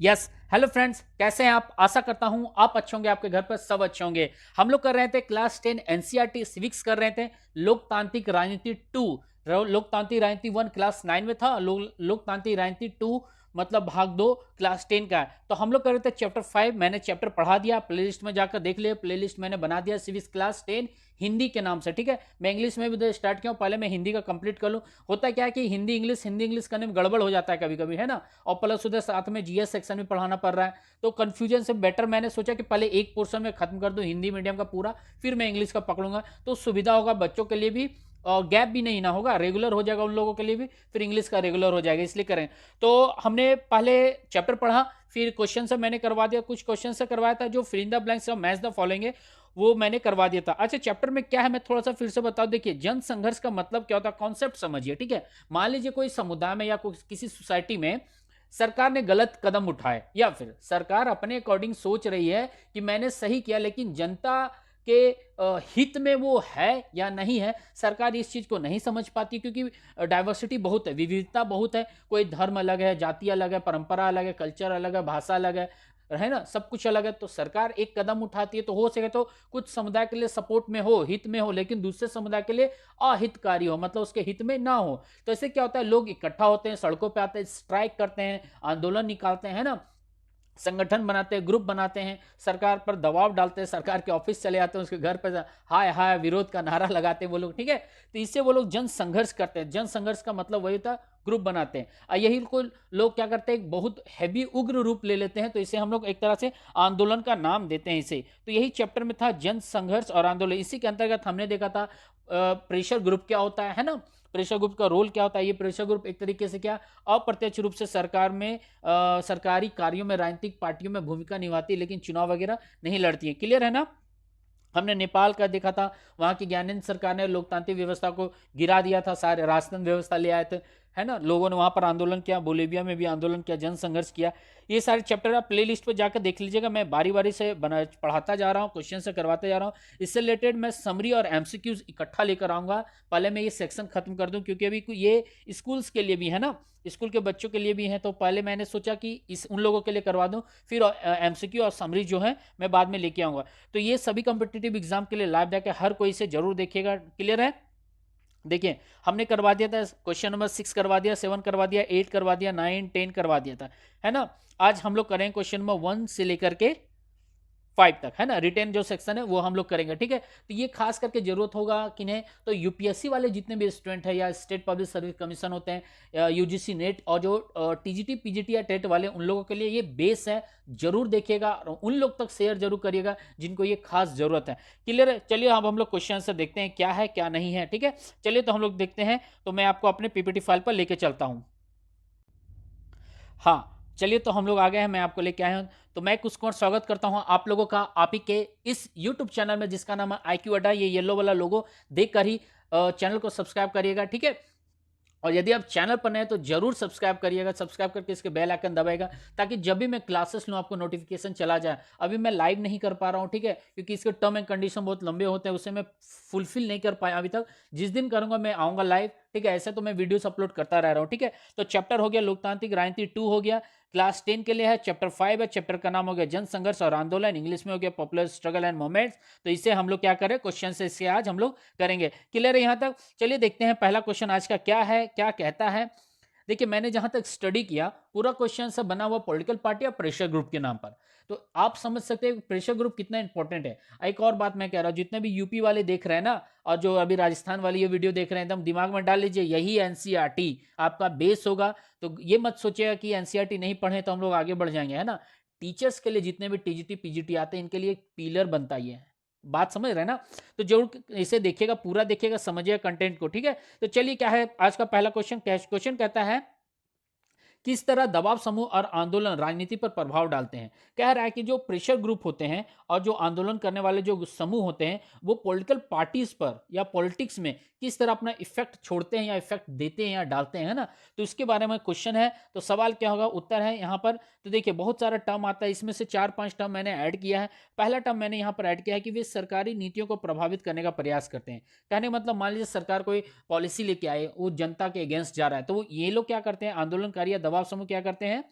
Yes hello friends, कैसे हैं आप? आशा करता हूं आप अच्छे होंगे, आपके घर पर सब अच्छे होंगे। हम लोग कर रहे थे क्लास 10 एनसीईआरटी सिविक्स कर रहे थे। लोकतांत्रिक राजनीति 2, लोकतांत्रिक राजनीति 1 क्लास 9 में था। लोकतांत्रिक राजनीति 2 मतलब भाग 2 क्लास 10 का है। तो हम लोग कर रहे थे चैप्टर 5। मैंने चैप्टर पढ़ा दिया, प्लेलिस्ट में जाकर देख लिया। प्लेलिस्ट मैंने बना दिया सिविक्स क्लास 10 हिंदी के नाम से, ठीक है। मैं इंग्लिश में भी स्टार्ट किया हूं, पहले मैं हिंदी का कंप्लीट कर लूं। होता क्या है कि हिंदी इंग्लिश करने में गड़बड़ हो जाता है कभी कभी, है ना। और प्लस उधर साथ में जीएस सेक्शन भी पढ़ाना पड़ रहा है, तो कंफ्यूजन से बेटर मैंने सोचा कि पहले एक पोर्शन में खत्म कर दूं हिंदी मीडियम का पूरा, फिर मैं इंग्लिश का पकड़ूंगा, तो सुविधा होगा बच्चों के लिए भी और गैप भी नहीं ना होगा, रेगुलर हो जाएगा उन लोगों के लिए भी, फिर इंग्लिश का रेगुलर हो जाएगा, इसलिए करें। तो हमने पहले चैप्टर पढ़ा, फिर क्वेश्चन से मैंने करवा दिया, कुछ क्वेश्चन से करवाया था जो फिल इन द ब्लैंक्स और मैच द फॉलोइंग है वो मैंने करवा दिया था। अच्छा, चैप्टर में क्या है मैं थोड़ा सा फिर से बताऊं। देखिए, जन संघर्ष का मतलब क्या होता है, कॉन्सेप्ट समझिए, ठीक है। मान लीजिए कोई समुदाय में या किसी सोसाइटी में सरकार ने गलत कदम उठाए, या फिर सरकार अपने अकॉर्डिंग सोच रही है कि मैंने सही किया, लेकिन जनता के हित में वो है या नहीं है, सरकार इस चीज को नहीं समझ पाती, क्योंकि डाइवर्सिटी बहुत है, विविधता बहुत है। कोई धर्म अलग है, जाति अलग है, परंपरा अलग है, कल्चर अलग है, भाषा अलग है ना, सब कुछ अलग है। तो सरकार एक कदम उठाती है तो हो सके तो कुछ समुदाय के लिए सपोर्ट में हो, हित में हो, लेकिन दूसरे समुदाय के लिए अहितकारी हो, मतलब उसके हित में ना हो। तो इससे क्या होता है, लोग इकट्ठा होते हैं, सड़कों पे आते हैं, स्ट्राइक करते हैं, आंदोलन निकालते हैं ना, संगठन बनाते हैं, ग्रुप बनाते हैं, सरकार पर दबाव डालते हैं, सरकार के ऑफिस चले आते हैं, उसके घर पर हाय हाय विरोध का नारा लगाते हैं वो लोग, ठीक है। तो इससे वो लोग जन संघर्ष करते हैं। जन संघर्ष का मतलब वही होता है, ग्रुप बनाते हैं। और यही को लोग क्या करते हैं, बहुत हैवी उग्र रूप ले लेते हैं, तो इसे हम लोग एक तरह से आंदोलन का नाम देते हैं इसे। तो यही चैप्टर में था, जन संघर्ष और आंदोलन। इसी के अंतर्गत हमने देखा था प्रेशर ग्रुप क्या होता है ना, प्रेशर ग्रुप का रोल क्या होता है। ये प्रेशर ग्रुप एक तरीके से क्या अप्रत्यक्ष रूप से सरकार में सरकारी कार्यों में राजनीतिक पार्टियों में भूमिका निभाती है, लेकिन चुनाव वगैरह नहीं लड़ती है। क्लियर है ना। हमने नेपाल का देखा था, वहां की ज्ञानेंद्र सरकार ने लोकतांत्रिक व्यवस्था को गिरा दिया था, सारे राजतंत्र व्यवस्था ले आए थे, है ना। लोगों ने वहां पर आंदोलन किया, बोलीविया में भी आंदोलन किया, जन संघर्ष किया। ये सारे चैप्टर आप प्ले लिस्ट पर जाकर देख लीजिएगा। मैं बारी बारी से पढ़ाता जा रहा हूँ, क्वेश्चन से करवाते जा रहा हूँ। इससे रिलेटेड मैं समरी और एमसीक्यूज इकट्ठा लेकर आऊंगा। पहले मैं ये सेक्शन खत्म कर दूं, क्योंकि अभी ये स्कूल्स के लिए भी है ना, स्कूल के बच्चों के लिए भी है। तो पहले मैंने सोचा कि इस उन लोगों के लिए करवा दूं, फिर एमसीक्यू और समरी जो है मैं बाद में लेके आऊंगा। तो ये सभी कॉम्पिटिटिव एग्जाम के लिए लाभदायक है, हर कोई इसे जरूर देखेगा। क्लियर है। देखिए, हमने करवा दिया था क्वेश्चन नंबर 6 करवा दिया, 7 करवा दिया, 8 करवा दिया, 9 10 करवा दिया था, है ना। आज हम लोग करेंगे क्वेश्चन नंबर 1 से लेकर के 5 तक, है ना। रिटेन जो सेक्शन है वो हम लोग करेंगे, ठीक है। तो ये खास करके जरूरत होगा किन्हें, तो यूपीएससी वाले जितने भी स्टूडेंट है, या स्टेट पब्लिक सर्विस कमीशन होते हैं, यूजीसी नेट, और जो टीजीटी पीजीटी या टेट वाले, उन लोगों के लिए ये बेस है। जरूर देखिएगा और उन लोग तक शेयर जरूर करिएगा जिनको ये खास जरूरत है। क्लियर है। चलिए अब हम लोग क्वेश्चन आंसर देखते हैं, क्या है क्या नहीं है, ठीक है। चलिए तो हम लोग देखते हैं। तो मैं आपको अपने पीपीटी फाइल पर लेके चलता हूं। हाँ, चलिए तो हम लोग आ गए हैं, मैं आपको लेके आया हूँ। तो मैं कुछ कुमार स्वागत करता हूँ आप लोगों का, आप ही के इस YouTube चैनल में जिसका नाम है IQ अड्डा। ये येलो वाला लोगो देखकर ही चैनल को सब्सक्राइब करिएगा, ठीक है। और यदि आप चैनल पर नए हैं तो जरूर सब्सक्राइब करिएगा, सब्सक्राइब करके इसके बेल आइकन दबाएगा, ताकि जब भी मैं क्लासेस लूँ आपको नोटिफिकेशन चला जाए। अभी मैं लाइव नहीं कर पा रहा हूँ, ठीक है, क्योंकि इसके टर्म एंड कंडीशन बहुत लंबे होते हैं, उसे मैं फुलफिल नहीं कर पाया अभी तक। जिस दिन करूंगा मैं आऊंगा लाइव, ठीक है। ऐसे तो मैं वीडियोस अपलोड करता रह रहा हूँ, ठीक है। तो चैप्टर हो गया लोकतांत्रिक राजनीति 2 हो गया, क्लास 10 के लिए है। चैप्टर 5 है, चैप्टर का नाम हो गया जन संघर्ष और आंदोलन, इंग्लिश में हो गया पॉपुलर स्ट्रगल एंड मूवमेंट्स। तो इसे हम लोग क्या करें, क्वेश्चन से इससे आज हम लोग करेंगे। क्लियर है यहाँ तक। चलिए देखते हैं पहला क्वेश्चन आज का क्या है, क्या कहता है। देखिए, मैंने जहां तक स्टडी किया, पूरा क्वेश्चन सब बना हुआ पॉलिटिकल पार्टी या प्रेशर ग्रुप के नाम पर। तो आप समझ सकते हैं प्रेशर ग्रुप कितना इंपॉर्टेंट है। एक और बात मैं कह रहा हूं, जितने भी यूपी वाले देख रहे हैं ना, और जो अभी राजस्थान वाली ये वीडियो देख रहे हैं, एकदम दिमाग में डाल लीजिए, यही एनसीईआरटी आपका बेस होगा। तो ये मत सोचिएगा कि एनसीईआरटी नहीं पढ़े तो हम लोग आगे बढ़ जाएंगे, है ना। टीचर्स के लिए जितने भी टीजीटी पीजीटी आते हैं, इनके लिए एक पिलर बनता ही है। बात समझ रहे हैं ना। तो जरूर इसे देखिएगा, पूरा देखिएगा, समझिएगा कंटेंट को, ठीक है। तो चलिए, क्या है आज का पहला क्वेश्चन। क्वेश्चन कहता है, किस तरह दबाव समूह और आंदोलन राजनीति पर प्रभाव डालते हैं। कह रहा है कि जो प्रेशर ग्रुप होते हैं और जो आंदोलन करने वाले जो समूह होते हैं, वो पॉलिटिकल पार्टीज पर या पॉलिटिक्स में किस तरह अपना इफेक्ट छोड़ते हैं या इफेक्ट देते हैं या डालते हैं, ना। तो इसके बारे में क्वेश्चन है। तो सवाल क्या होगा, उत्तर है यहाँ पर। तो देखिए, बहुत सारा टर्म आता है, इसमें से 4-5 टर्म मैंने ऐड किया है। पहला टर्म मैंने यहाँ पर ऐड किया है कि वे सरकारी नीतियों को प्रभावित करने का प्रयास करते हैं। कहने मतलब, मान लीजिए सरकार कोई पॉलिसी लेके आए, वो जनता के अगेंस्ट जा रहा है, तो ये लोग क्या करते हैं, आंदोलनकारी या दबाव समूह क्या करते हैं,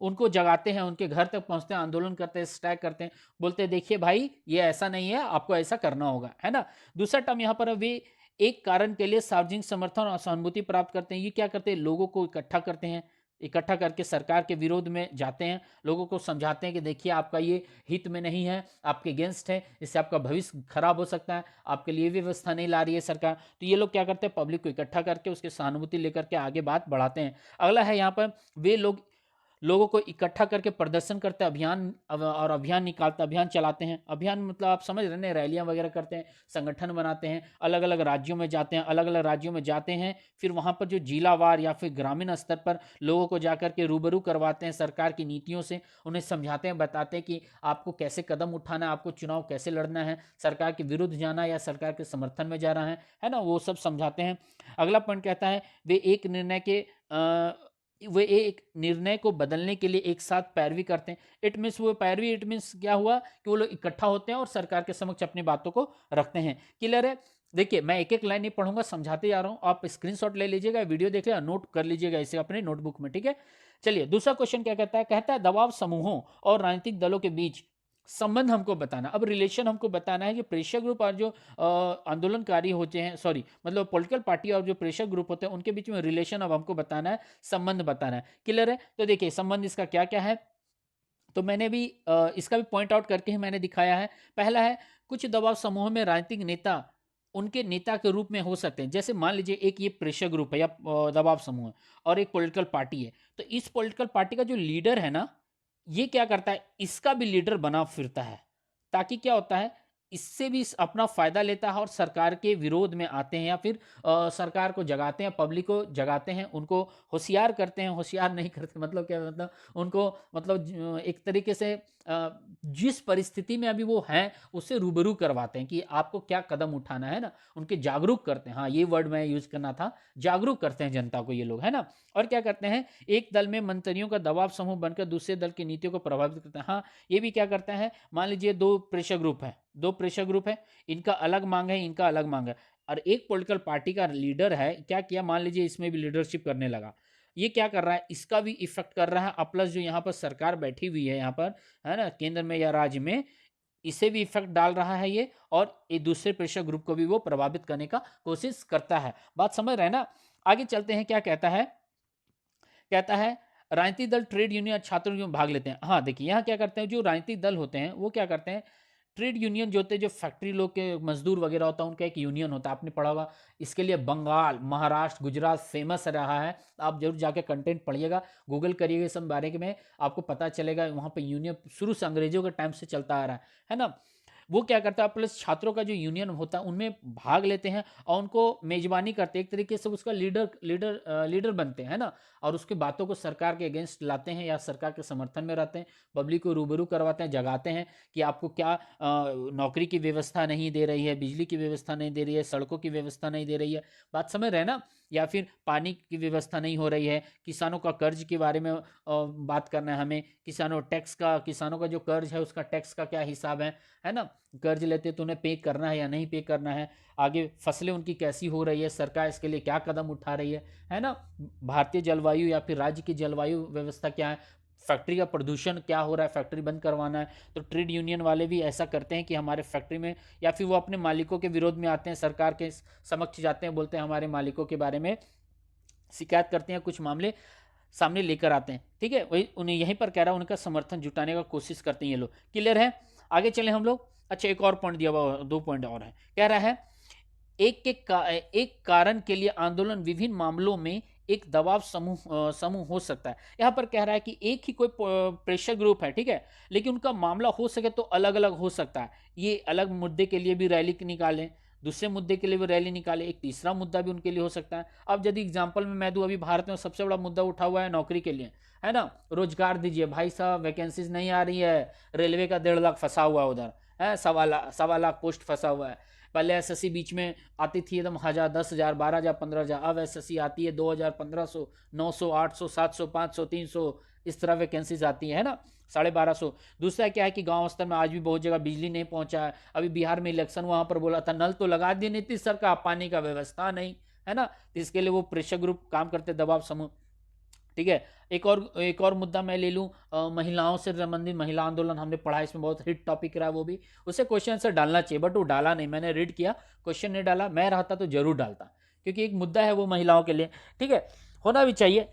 उनको जगाते हैं, उनके घर तक पहुंचते हैं, आंदोलन करते हैं, स्ट्राइक करते हैं, बोलते हैं देखिए भाई ये ऐसा नहीं है, आपको ऐसा करना होगा, है ना। दूसरा टर्म यहाँ पर वे एक कारण के लिए सार्वजनिक समर्थन और सहानुभूति प्राप्त करते हैं। ये क्या करते हैं, लोगों को इकट्ठा करते हैं, इकट्ठा करके सरकार के विरोध में जाते हैं, लोगों को समझाते हैं कि देखिए आपका ये हित में नहीं है, आपके अगेंस्ट है, इससे आपका भविष्य खराब हो सकता है, आपके लिए व्यवस्था नहीं ला रही है सरकार। तो ये लोग क्या करते हैं, पब्लिक को इकट्ठा करके उसकी सहानुभूति लेकर के आगे बात बढ़ाते हैं। अगला है यहाँ पर वे लोग लोगों को इकट्ठा करके प्रदर्शन करते हैं, और अभियान निकालते, अभियान चलाते हैं। अभियान मतलब आप समझ रहे हैं, रैलियां वगैरह करते हैं, संगठन बनाते हैं, अलग अलग राज्यों में जाते हैं, अलग अलग राज्यों में जाते हैं, फिर वहां पर जो जिलावार या फिर ग्रामीण स्तर पर लोगों को जाकर के रूबरू करवाते हैं सरकार की नीतियों से, उन्हें समझाते हैं, बताते हैं कि आपको कैसे कदम उठाना है, आपको चुनाव कैसे लड़ना है, सरकार के विरुद्ध जाना है या सरकार के समर्थन में जा रहा है ना, वो सब समझाते हैं। अगला पॉइंट कहता है वे एक निर्णय को बदलने के लिए एक साथ पैरवी करते हैं। इट मीन्स क्या हुआ कि वो लोग इकट्ठा होते हैं और सरकार के समक्ष अपनी बातों को रखते हैं। क्लियर है। देखिए मैं एक एक लाइन नहीं पढ़ूंगा, समझाते जा रहा हूं, आप स्क्रीनशॉट ले लीजिएगा, वीडियो देख लिया, नोट कर लीजिएगा इसे अपने नोटबुक में, ठीक है। चलिए दूसरा क्वेश्चन क्या कहता है दबाव समूहों और राजनीतिक दलों के बीच संबंध हमको बताना। अब रिलेशन हमको बताना है कि प्रेशर ग्रुप और जो आंदोलनकारी होते हैं, सॉरी मतलब पॉलिटिकल पार्टी और जो प्रेशर ग्रुप होते हैं उनके बीच में रिलेशन अब हमको बताना है, संबंध बताना है। क्लियर है। तो देखिए संबंध इसका क्या क्या है, तो मैंने भी इसका भी पॉइंट आउट करके ही मैंने दिखाया है। पहला है कुछ दबाव समूह में राजनीतिक नेता उनके नेता के रूप में हो सकते हैं। जैसे मान लीजिए एक ये प्रेशर ग्रुप है या दबाव समूह है और एक पॉलिटिकल पार्टी है, तो इस पॉलिटिकल पार्टी का जो लीडर है ना, ये क्या करता है, इसका भी लीडर बना फिरता है, ताकि क्या होता है, इससे भी अपना फायदा लेता है और सरकार के विरोध में आते हैं या फिर सरकार को जगाते हैं, पब्लिक को जगाते हैं, उनको होशियार करते हैं, होशियार नहीं करते मतलब क्या, मतलब उनको मतलब एक तरीके से जिस परिस्थिति में अभी वो हैं उससे रूबरू करवाते हैं कि आपको क्या कदम उठाना है ना, उनके जागरूक करते हैं। हाँ ये वर्ड मैं यूज करना था, जागरूक करते हैं जनता को ये लोग, है ना। और क्या करते हैं, एक दल में मंत्रियों का दबाव समूह बनकर दूसरे दल की नीतियों को प्रभावित करते हैं। हाँ ये भी क्या करते हैं, मान लीजिए दो प्रेशर ग्रुप है, इनका अलग मांग है, इनका अलग मांग है, और एक पॉलिटिकल पार्टी का लीडर है, क्या किया, मान लीजिए इसमें भी लीडरशिप करने लगा, ये क्या कर रहा है, इसका भी इफेक्ट कर रहा है, प्लस जो यहाँ पर सरकार बैठी हुई है यहाँ पर, है ना, केंद्र में या राज्य में, इसे भी इफेक्ट डाल रहा है ये, और एक दूसरे प्रेशर ग्रुप को भी वो प्रभावित करने का कोशिश करता है। बात समझ रहे हैं ना। आगे चलते हैं, क्या कहता है राजनीतिक दल ट्रेड यूनियन छात्रों में भाग लेते हैं। हाँ देखिए यहाँ क्या करते हैं, जो राजनीतिक दल होते हैं वो क्या करते हैं, ट्रेड यूनियन जो होते हैं, जो फैक्ट्री लोग के मजदूर वगैरह होता है, उनका एक यूनियन होता है, आपने पढ़ा होगा। इसके लिए बंगाल, महाराष्ट्र, गुजरात फेमस रहा है। आप जरूर जाके कंटेंट पढ़िएगा, गूगल करिएगा इस बारे में, आपको पता चलेगा। वहाँ पे यूनियन शुरू से अंग्रेजों के टाइम से चलता आ रहा है ना। वो क्या करता है, प्लस छात्रों का जो यूनियन होता है उनमें भाग लेते हैं और उनको मेजबानी करते हैं, एक तरीके से उसका लीडर बनते हैं ना, और उसकी बातों को सरकार के अगेंस्ट लाते हैं या सरकार के समर्थन में रहते हैं, पब्लिक को रूबरू करवाते हैं, जगाते हैं कि आपको क्या नौकरी की व्यवस्था नहीं दे रही है, बिजली की व्यवस्था नहीं दे रही है, सड़कों की व्यवस्था नहीं दे रही है, बात समझ रहे हैं ना, या फिर पानी की व्यवस्था नहीं हो रही है, किसानों का कर्ज के बारे में बात करना है हमें, किसानों का जो कर्ज है उसका टैक्स का क्या हिसाब है ना, कर्ज लेते तो उन्हें पे करना है या नहीं पे करना है, आगे फसलें उनकी कैसी हो रही है, सरकार इसके लिए क्या कदम उठा रही है ना, भारतीय जलवायु या फिर राज्य की जलवायु व्यवस्था क्या है, फैक्ट्री का प्रदूषण क्या हो रहा है, फैक्ट्री बंद करवाना है। तो ट्रेड यूनियन वाले भी ऐसा करते हैं कि हमारे फैक्ट्री में, या फिर वो अपने मालिकों के विरोध में आते हैं, सरकार के समक्ष जाते हैं, बोलते हैं हमारे मालिकों के बारे में शिकायत करते हैं, कुछ मामले सामने लेकर आते हैं, ठीक है। वही उन्हें यहीं पर कह रहा है, उनका समर्थन जुटाने का कोशिश करते हैं ये लोग। क्लियर है। आगे चले हम लोग। अच्छा एक और पॉइंट दिया हुआ, 2 पॉइंट और है, कह रहा है एक कारण के लिए आंदोलन विभिन्न मामलों में एक दबाव समूह हो सकता है। यहां पर कह रहा है कि एक ही कोई प्रेशर ग्रुप है, ठीक है, लेकिन उनका मामला हो सके तो अलग अलग हो सकता है। ये अलग मुद्दे के लिए भी रैली निकालें, दूसरे मुद्दे के लिए भी रैली निकाले, एक तीसरा मुद्दा भी उनके लिए हो सकता है। अब यदि एग्जाम्पल में मैं दूं, अभी भारत में सबसे बड़ा मुद्दा उठा हुआ है नौकरी के लिए, है ना, रोजगार दीजिए भाई साहब, वैकेंसीज नहीं आ रही है, रेलवे का 1.5 लाख फंसा हुआ है उधर, है 1.25 लाख पोस्ट फंसा हुआ है। पहले एसएससी बीच में आती थी एकदम 1000, 10,000, 12,000, 15,000, अब एसएससी आती है 2,000, 1,500, 900, 800, 700, 500, 300, इस तरह वैकेंसीज आती है ना, 1250। दूसरा क्या है कि गांव स्तर में आज भी बहुत जगह बिजली नहीं पहुंचा है। अभी बिहार में इलेक्शन, वहां पर बोला था नल तो लगा दिए नीतीश सरकार, पानी का व्यवस्था नहीं, है ना, तो इसके लिए वो प्रेशर ग्रुप काम करते, दबाव समूह। ठीक है। एक और मुद्दा मैं ले लूँ, महिलाओं से संबंधित महिला आंदोलन हमने पढ़ा, इसमें बहुत हिट टॉपिक रहा वो भी, उसे क्वेश्चन आंसर डालना चाहिए, बट वो डाला नहीं, मैंने रीड किया, क्वेश्चन नहीं डाला, मैं रहता तो जरूर डालता, क्योंकि एक मुद्दा है वो महिलाओं के लिए, ठीक है, होना भी चाहिए,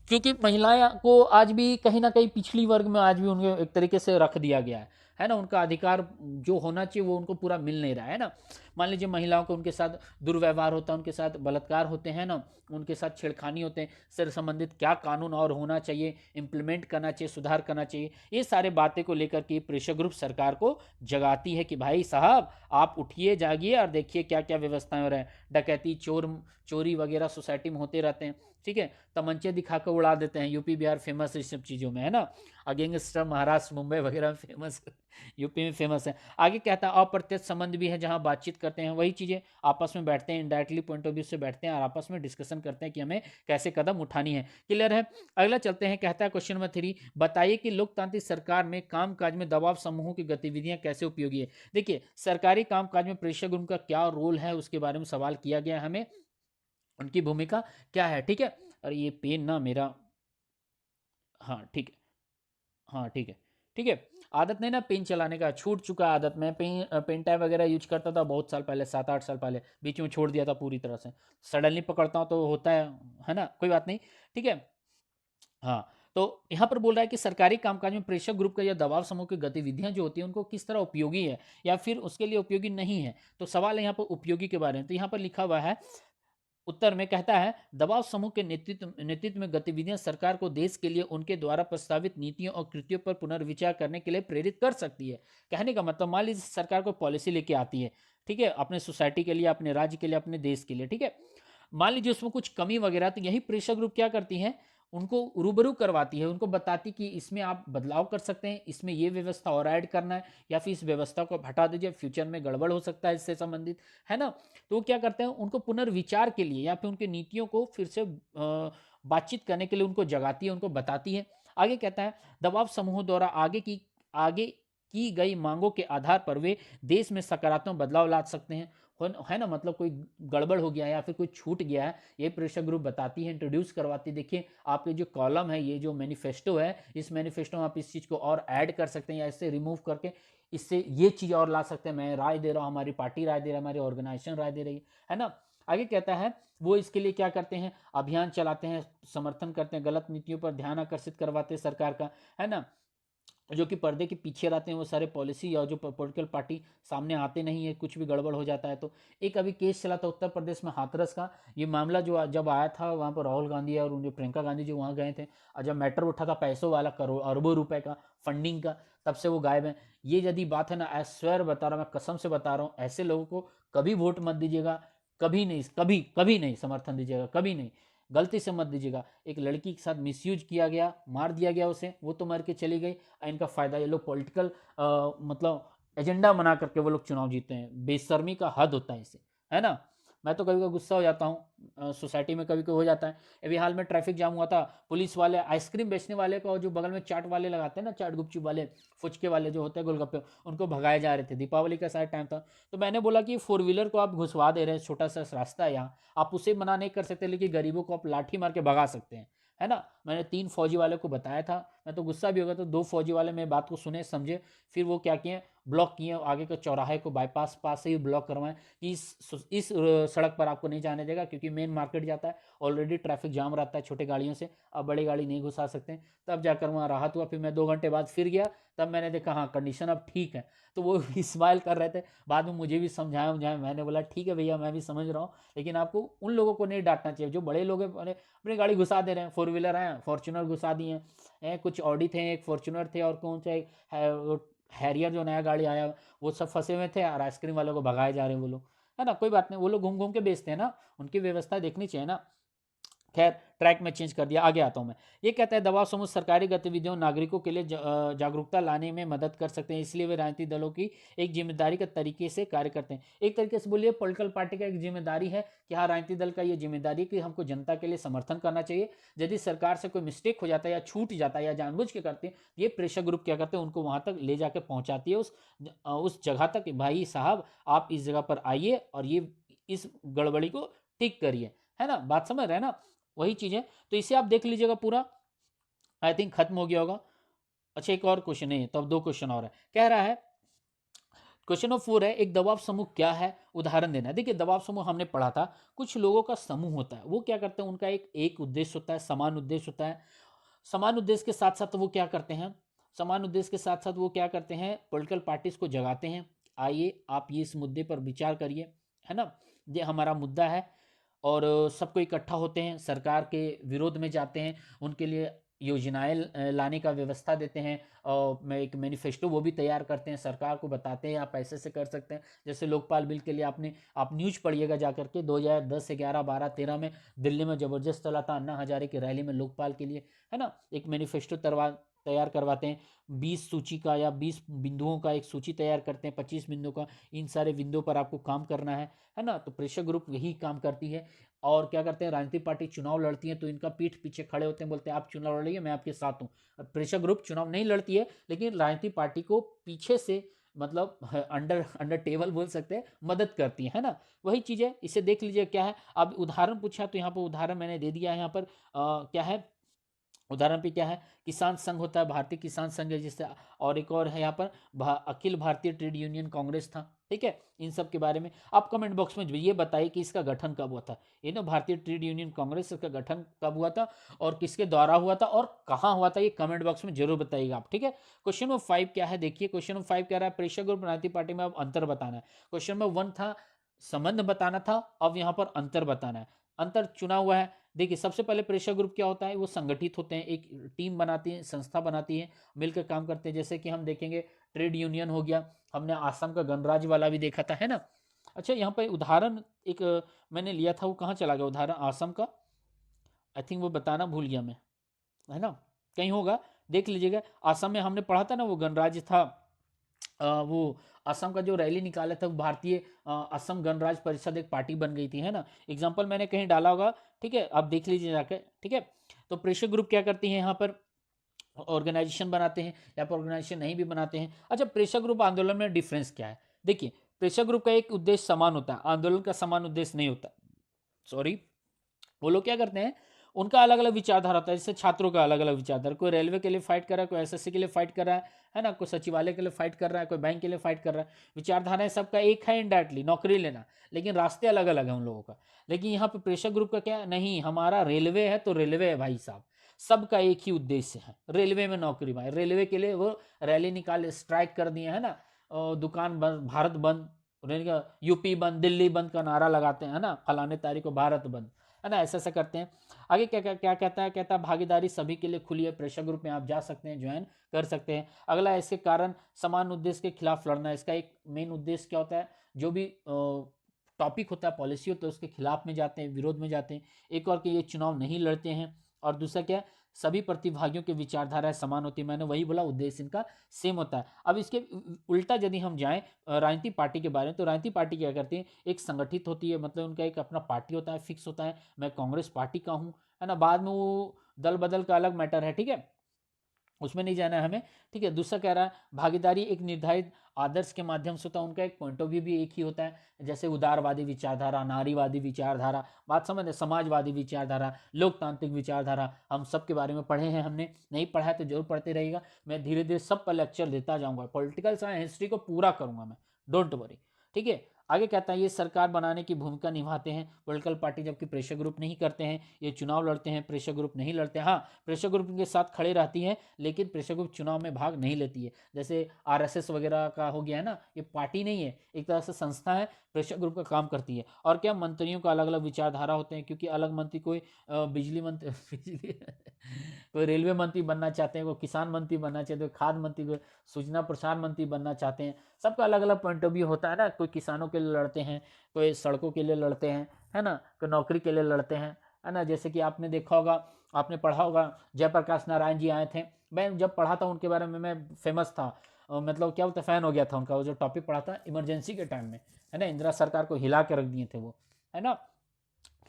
क्योंकि महिलाएं को आज भी कहीं ना कहीं पिछली वर्ग में आज भी उनको एक तरीके से रख दिया गया है ना, उनका अधिकार जो होना चाहिए वो उनको पूरा मिल नहीं रहा है ना। मान लीजिए महिलाओं को उनके साथ दुर्व्यवहार होता है, उनके साथ बलात्कार होते हैं ना, उनके साथ छेड़खानी होते हैं, से संबंधित क्या कानून और होना चाहिए, इम्प्लीमेंट करना चाहिए, सुधार करना चाहिए, ये सारे बातें को लेकर के प्रेशर ग्रुप सरकार को जगाती है कि भाई साहब आप उठिए जागिए और देखिए क्या क्या व्यवस्थाएं हो रहे हैं, डकैती चोरी वगैरह सोसाइटी में होते रहते हैं, ठीक है, तमंचे दिखाकर उड़ा देते हैं, यूपी बिहार फेमस इस सब चीज़ों में है ना, गैंगस्टर महाराष्ट्र मुंबई वगैरह में फेमस, यूपी में फेमस है। आगे कहता है अप्रत्यक्ष संबंध भी है, जहां बातचीत करते हैं, वही चीज़ें आपस में बैठते हैं, इनडायरेक्टली पॉइंट ऑफ व्यू से बैठते हैं और आपस में डिस्कशन करते हैं कि हमें कैसे कदम उठानी है। क्लियर है। अगला चलते हैं, कहता है क्वेश्चन नंबर 3, बताइए कि लोकतांत्रिक सरकार में कामकाज में दबाव समूहों की गतिविधियां कैसे उपयोगी है। देखिए सरकारी कामकाज में प्रेशर ग्रुप का क्या रोल है उसके बारे में सवाल किया गया है हमें, उनकी भूमिका क्या है, ठीक है। और ये पेन ना मेरा, हाँ ठीक है, हाँ ठीक है, ठीक है, आदत नहीं ना पेन चलाने का, छूट चुका आदत, मैं पेन टैब वगैरह यूज करता था बहुत साल पहले, 7-8 साल पहले, बीच में छोड़ दिया था पूरी तरह से, सडनली पकड़ता हूँ तो होता है ना, कोई बात नहीं, ठीक है। हाँ, तो यहाँ पर बोल रहा है कि सरकारी कामकाज में प्रेशर ग्रुप का या दबाव समूह की गतिविधियां जो होती हैं उनको किस तरह उपयोगी है या फिर उसके लिए उपयोगी नहीं है। तो सवाल है यहाँ पर उपयोगी के बारे में, तो यहाँ पर लिखा हुआ है उत्तर में, कहता है दबाव समूह के नेतृत्व में गतिविधियां सरकार को देश के लिए उनके द्वारा प्रस्तावित नीतियों और कृतियों पर पुनर्विचार करने के लिए प्रेरित कर सकती है। कहने का मतलब मान लीजिए सरकार को पॉलिसी लेके आती है, ठीक है, अपने सोसाइटी के लिए, अपने राज्य के लिए, अपने देश के लिए, ठीक है, मान लीजिए उसमें कुछ कमी वगैरह, तो यही प्रेशर ग्रुप क्या करती है, उनको रूबरू करवाती है, उनको बताती कि इसमें आप बदलाव कर सकते हैं, इसमें ये व्यवस्था और ऐड करना है, या फिर इस व्यवस्था को हटा दीजिए, फ्यूचर में गड़बड़ हो सकता है इससे संबंधित, है ना। तो वो क्या करते हैं, उनको पुनर्विचार के लिए या फिर उनकी नीतियों को फिर से बातचीत करने के लिए उनको जगाती है, उनको बताती है। आगे कहता है दबाव समूहों द्वारा आगे की गई मांगों के आधार पर वे देश में सकारात्मक बदलाव ला सकते हैं, है ना, मतलब कोई गड़बड़ हो गया है या फिर कोई छूट गया है, ये प्रेशर ग्रुप बताती है, इंट्रोड्यूस करवाती है, देखिए आपके जो कॉलम है, ये जो मैनिफेस्टो है, इस मैनिफेस्टो में आप इस चीज़ को और ऐड कर सकते हैं या इससे रिमूव करके इससे ये चीज़ और ला सकते हैं, मैं राय दे रहा हूँ, हमारी पार्टी राय दे रहा है, हमारी ऑर्गेनाइजेशन राय दे रही है ना। आगे कहता है वो इसके लिए क्या करते हैं, अभियान चलाते हैं, समर्थन करते हैं, गलत नीतियों पर ध्यान आकर्षित करवाते हैं सरकार का, है ना, जो कि पर्दे के पीछे रहते हैं वो सारे पॉलिसी और जो पॉलिटिकल पार्टी सामने आते नहीं है, कुछ भी गड़बड़ हो जाता है। तो एक अभी केस चला था उत्तर प्रदेश में हाथरस का, ये मामला जो जब आया था वहाँ पर राहुल गांधी और जो प्रियंका गांधी जो वहाँ गए थे, और जब मैटर उठा था पैसों वाला, करोड़ अरबों रुपए का फंडिंग का, तब से वो गायब है। ये यदि बात है ना, आई स्वेयर बता रहा हूँ, मैं कसम से बता रहा हूँ, ऐसे लोगों को कभी वोट मत दीजिएगा, कभी नहीं, कभी कभी नहीं समर्थन दीजिएगा, कभी नहीं, गलती से मत दीजिएगा। एक लड़की के साथ मिसयूज किया गया, मार दिया गया उसे, वो तो मर के चली गई, इनका फायदा ये लोग पॉलिटिकल मतलब एजेंडा बना करके वो लोग चुनाव जीते हैं, बेशर्मी का हद होता है इसे, है ना। मैं तो कभी कभी गुस्सा हो जाता हूँ, सोसाइटी में कभी कभी हो जाता है। अभी हाल में ट्रैफिक जाम हुआ था, पुलिस वाले आइसक्रीम बेचने वाले को, और जो बगल में चाट वाले लगाते हैं ना, चाट गुपचुप वाले, फुचके वाले जो होते हैं गोलगप्पे, उनको भगाए जा रहे थे, दीपावली का सारा टाइम था। तो मैंने बोला कि 4 व्हीलर को आप घुसवा दे रहे हैं, छोटा सा रास्ता है यहाँ, आप उसे मना नहीं कर सकते, लेकिन गरीबों को आप लाठी मार के भगा सकते हैं, है ना। मैंने 3 फौजी वाले को बताया था, मैं तो गुस्सा भी हो गया, तो 2 फौजी वाले मेरी बात को सुने समझे, फिर वो क्या किए, ब्लॉक किए, आगे के चौराहे को बाईपास पास से ही ब्लॉक करवाएं कि इस सड़क पर आपको नहीं जाने देगा, क्योंकि मेन मार्केट जाता है, ऑलरेडी ट्रैफिक जाम रहता है छोटे गाड़ियों से, अब बड़ी गाड़ी नहीं घुसा सकते। तब जाकर वहाँ राहत हुआ, फिर मैं 2 घंटे बाद फिर गया, तब मैंने देखा हाँ कंडीशन अब ठीक है। तो वो स्माइल कर रहे थे, बाद में मुझे भी समझाया, मैंने बोला ठीक है भैया मैं भी समझ रहा हूँ, लेकिन आपको उन लोगों को नहीं डांटना चाहिए जो बड़े लोग हैं, अपनी गाड़ी घुसा दे रहे हैं, 4 व्हीलर हैं, फॉर्चुनर घुसा दिए हैं, कुछ ऑडी थे, एक फॉर्चुनर थे, और कौन सा एक हैरियर जो नया गाड़ी आया, वो सब फंसे हुए थे, और आइसक्रीम वालों को भगाए जा रहे हैं वो लोग, है ना। कोई बात नहीं, वो लोग घूम घूम के बेचते हैं ना, उनकी व्यवस्था देखनी चाहिए ना। खैर ट्रैक में चेंज कर दिया, आगे आता हूं मैं। ये कहता है दबाव समूह सरकारी गतिविधियों नागरिकों के लिए जागरूकता लाने में मदद कर सकते हैं, इसलिए वे राजनीतिक दलों की एक जिम्मेदारी के तरीके से कार्य करते हैं। एक तरीके से बोलिए पॉलिटिकल पार्टी का एक जिम्मेदारी है कि हाँ, राजनीतिक दल का ये जिम्मेदारी है कि हमको जनता के लिए समर्थन करना चाहिए। यदि सरकार से कोई मिस्टेक हो जाता है या छूट जाता है या जानबूझ के करते हैं, ये प्रेशर ग्रुप क्या करते हैं, उनको वहां तक ले जाकर पहुंचाती है, उस जगह तक, भाई साहब आप इस जगह पर आइए और ये इस गड़बड़ी को ठीक करिए, है ना, बात समझ रहे हैं ना। वही चीज़ है। तो इसे आप देख लीजिएगा पूरा, आई थिंक खत्म हो गया होगा। अच्छा एक और क्वेश्चन है, तब 2 क्वेश्चन और है। कह रहा है क्वेश्चन नंबर 4 है, एक दबाव समूह क्या है, उदाहरण देना है। देखिए दबाव समूह हमने पढ़ा था, कुछ लोगों का समूह होता है, वो क्या करते हैं, उनका एक उद्देश्य होता है, समान उद्देश्य होता है। समान उद्देश्य के साथ साथ वो क्या करते हैं, समान उद्देश्य के साथ साथ वो क्या करते हैं, पॉलिटिकल पार्टीज को जगाते हैं, आइए आप ये इस मुद्दे पर विचार करिए, है ना, ये हमारा मुद्दा है। और सबको इकट्ठा होते हैं, सरकार के विरोध में जाते हैं, उनके लिए योजनाएं लाने का व्यवस्था देते हैं, और मैं एक मैनिफेस्टो वो भी तैयार करते हैं, सरकार को बताते हैं आप ऐसे से कर सकते हैं। जैसे लोकपाल बिल के लिए आप न्यूज पढ़िएगा जा करके, 2010 11 12 13 में दिल्ली में जबरदस्त चला था, अन्ना हजारे की रैली में लोकपाल के लिए, है ना, एक मैनिफेस्टो तैयार करवाते हैं, 20 सूची का या 20 बिंदुओं का एक सूची तैयार करते हैं, 25 बिंदुओं का, इन सारे बिंदुओं पर आपको काम करना है ना। तो प्रेशर ग्रुप यही काम करती है। और क्या करते हैं, राजनीतिक पार्टी चुनाव लड़ती है तो इनका पीठ पीछे खड़े होते हैं, बोलते हैं आप चुनाव लड़िए मैं आपके साथ हूँ। प्रेशर ग्रुप चुनाव नहीं लड़ती है, लेकिन राजनीतिक पार्टी को पीछे से, मतलब अंडर अंडर टेबल बोल सकते हैं, मदद करती है ना। वही चीज़ है, इसे देख लीजिए क्या है। अब उदाहरण पूछा तो यहाँ पर उदाहरण मैंने दे दिया है, यहाँ पर क्या है, उदाहरण पे क्या है, किसान संघ होता है, भारतीय किसान संघ है जिससे, और एक और है यहाँ पर अखिल भारतीय ट्रेड यूनियन कांग्रेस था, ठीक है। इन सब के बारे में आप कमेंट बॉक्स में ये बताइए कि इसका गठन कब हुआ था, ये ना भारतीय ट्रेड यूनियन कांग्रेस, इसका गठन कब हुआ था और किसके द्वारा हुआ था और कहाँ हुआ था, ये कमेंट बॉक्स में जरूर बताइएगा आप, ठीक है। क्वेश्चन नंबर 5 क्या है, देखिए क्वेश्चन नंबर 5 कह रहा है प्रेशर ग्रुप राजनीतिक पार्टी में अब अंतर बताना है। क्वेश्चन नंबर 1 था संबंध बताना था, अब यहाँ पर अंतर बताना है। अंतर चुना हुआ है। देखिए सबसे पहले प्रेशर ग्रुप क्या होता है, वो संगठित होते हैं, एक टीम बनाती है, संस्था बनाती है, मिलकर काम करते हैं। जैसे कि हम देखेंगे ट्रेड यूनियन हो गया, हमने आसाम का गणराज्य वाला भी देखा था, है ना। अच्छा यहाँ पे उदाहरण एक मैंने लिया था, वो कहाँ चला गया उदाहरण आसाम का, आई थिंक वो बताना भूल गया मैं, है ना, कहीं होगा, देख लीजिएगा। आसाम में हमने पढ़ा था ना, वो गणराज्य था, वो असम का जो रैली निकाला था, वो भारतीय असम गणराज्य परिषद एक पार्टी बन गई थी, है ना। एग्जाम्पल मैंने कहीं डाला होगा, ठीक है, आप देख लीजिए जाकर, ठीक है। तो प्रेशर ग्रुप क्या करती हैं, यहाँ पर ऑर्गेनाइजेशन बनाते हैं या फिर ऑर्गेनाइजेशन नहीं भी बनाते हैं। अच्छा प्रेशर ग्रुप आंदोलन में डिफरेंस क्या है, देखिए प्रेशर ग्रुप का एक उद्देश्य समान होता है, आंदोलन का समान उद्देश्य नहीं होता, सॉरी। वो लोग क्या करते हैं, उनका अलग अलग विचारधारा होता है, जैसे छात्रों का अलग अलग विचारधारा, कोई रेलवे के लिए फाइट कर रहा है, कोई एसएससी के लिए फाइट कर रहा है ना, कोई सचिवालय के लिए फाइट कर रहा है, कोई बैंक के लिए फाइट कर रहा है। विचारधाराएं सबका एक है इनडायरेक्टली, नौकरी लेना, लेकिन रास्ते अलग अलग हैं उन लोगों का। लेकिन यहाँ पे प्रेशर ग्रुप का क्या है, नहीं हमारा रेलवे है तो रेलवे है भाई साहब, सबका एक ही उद्देश्य है, रेलवे में नौकरी भाई, रेलवे के लिए वो रैली निकाले, स्ट्राइक कर दिए, है ना, और दुकान बंद, भारत बंद, यूपी बंद, दिल्ली बंद का नारा लगाते हैं, है ना, फलाने तारीख को भारत बंद, है ना, ऐसा ऐसा करते हैं। आगे क्या क्या क्या कहता है, कहता है भागीदारी सभी के लिए खुली है, प्रेशर ग्रुप में आप जा सकते हैं, ज्वाइन कर सकते हैं। अगला इसके कारण समान उद्देश्य के खिलाफ लड़ना, इसका एक मेन उद्देश्य क्या होता है, जो भी टॉपिक होता है, पॉलिसी होता है, उसके खिलाफ में जाते हैं, विरोध में जाते हैं। एक और कि ये चुनाव नहीं लड़ते हैं, और दूसरा क्या है, सभी प्रतिभागियों की विचारधारा समान होती है, मैंने वही बोला उद्देश्य इनका सेम होता है। अब इसके उल्टा यदि हम जाएं राजनीतिक पार्टी के बारे में, तो राजनीतिक पार्टी क्या करती है, एक संगठित होती है, मतलब उनका एक अपना पार्टी होता है, फिक्स होता है, मैं कांग्रेस पार्टी का हूँ, है ना, बाद में वो दल बदल का अलग मैटर है, ठीक है, उसमें नहीं जाना है हमें, ठीक है। दूसरा कह रहा है भागीदारी एक निर्धारित आदर्श के माध्यम से होता है, उनका एक पॉइंट ऑफ व्यू भी एक ही होता है, जैसे उदारवादी विचारधारा, नारीवादी विचारधारा, बात समझ, समाजवादी विचारधारा, लोकतांत्रिक विचारधारा, हम सब के बारे में पढ़े हैं, हमने नहीं पढ़ा है तो जरूर पढ़ते रहिएगा, मैं धीरे धीरे सब पर लेक्चर देता जाऊंगा, पॉलिटिकल साइंस हिस्ट्री को पूरा करूंगा मैं, डोंट वरी, ठीक है। आगे कहता है ये सरकार बनाने की भूमिका निभाते हैं पॉलिटिकल पार्टी, जबकि प्रेशर ग्रुप नहीं करते हैं, ये चुनाव लड़ते हैं, प्रेशर ग्रुप नहीं लड़ते हैं। हाँ प्रेशर ग्रुप के साथ खड़े रहती है, लेकिन प्रेशर ग्रुप चुनाव में भाग नहीं लेती है, जैसे आरएसएस वगैरह का हो गया है ना, ये पार्टी नहीं है, एक तरह से संस्था है, प्रेशर ग्रुप का काम करती है। और क्या मंत्रियों का अलग अलग विचारधारा होते हैं, क्योंकि अलग मंत्री कोई बिजली मंत्री बिजली कोई रेलवे मंत्री बनना चाहते हैं, कोई किसान मंत्री बनना चाहते हैं, कोई खाद्य मंत्री, कोई सूचना प्रसार मंत्री बनना चाहते हैं, सबका अलग अलग पॉइंट ऑफ व्यू होता है ना, कोई किसानों के लिए लड़ते हैं, कोई सड़कों के लिए लड़ते हैं, है ना, कोई नौकरी के लिए लड़ते हैं, है ना। जैसे कि आपने देखा होगा, आपने पढ़ा होगा, जयप्रकाश नारायण जी आए थे, मैं जब पढ़ा था उनके बारे में मैं फेमस था, मतलब क्या बोलते फैन हो गया था उनका, वो जो टॉपिक पढ़ा था इमरजेंसी के टाइम में, है ना, इंदिरा सरकार को हिला के रख दिए थे वो, है ना।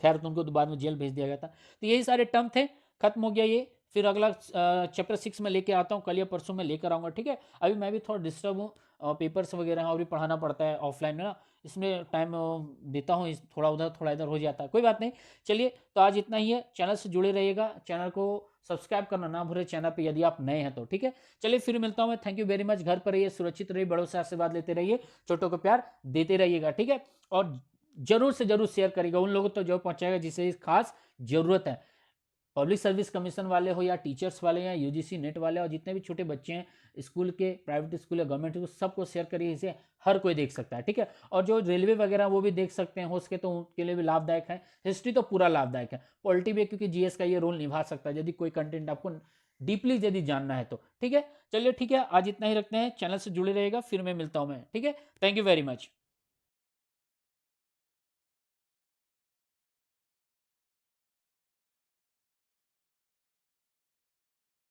खैर तो उनको तो बाद में जेल भेज दिया गया था। तो यही सारे टर्म थे, खत्म हो गया ये। फिर अगला चैप्टर 6 में लेके आता हूँ, कल या परसों में लेकर आऊँगा, ठीक है। अभी मैं भी थोड़ा डिस्टर्ब हूँ, पेपर्स वगैरह और भी पढ़ाना पड़ता है ऑफलाइन में ना, इसमें टाइम देता हूँ, थोड़ा उधर थोड़ा इधर हो जाता है, कोई बात नहीं। चलिए, तो आज इतना ही है। चैनल से जुड़े रहिएगा, चैनल को सब्सक्राइब करना ना भूलें चैनल पे यदि आप नए हैं तो, ठीक है। चलिए फिर मिलता हूँ मैं, थैंक यू वेरी मच। घर पर रहिए, सुरक्षित रहिए, बड़ों से आशीर्वाद लेते रहिए, छोटों को प्यार देते रहिएगा, ठीक है। और जरूर से जरूर शेयर करिएगा उन लोगों तक जो पहुंचाएगा जिसे इस खास जरूरत है। पब्लिक सर्विस कमीशन वाले हो या टीचर्स वाले या यूजीसी नेट वाले और जितने भी छोटे बच्चे हैं स्कूल के, प्राइवेट स्कूल या गवर्नमेंट स्कूल, सबको शेयर करिए, इसे हर कोई देख सकता है, ठीक है। और जो रेलवे वगैरह वो भी देख सकते हैं, हो सके तो उनके लिए भी लाभदायक है। हिस्ट्री तो पूरा लाभदायक है, पॉलिटी भी, क्योंकि जीएस का ये रोल निभा सकता है यदि कोई कंटेंट आपको डीपली यदि जानना है तो, ठीक है। चलिए ठीक है, आज इतना ही रखते हैं, चैनल से जुड़े रहेगा, फिर मैं मिलता हूँ मैं, ठीक है। Thank you very much.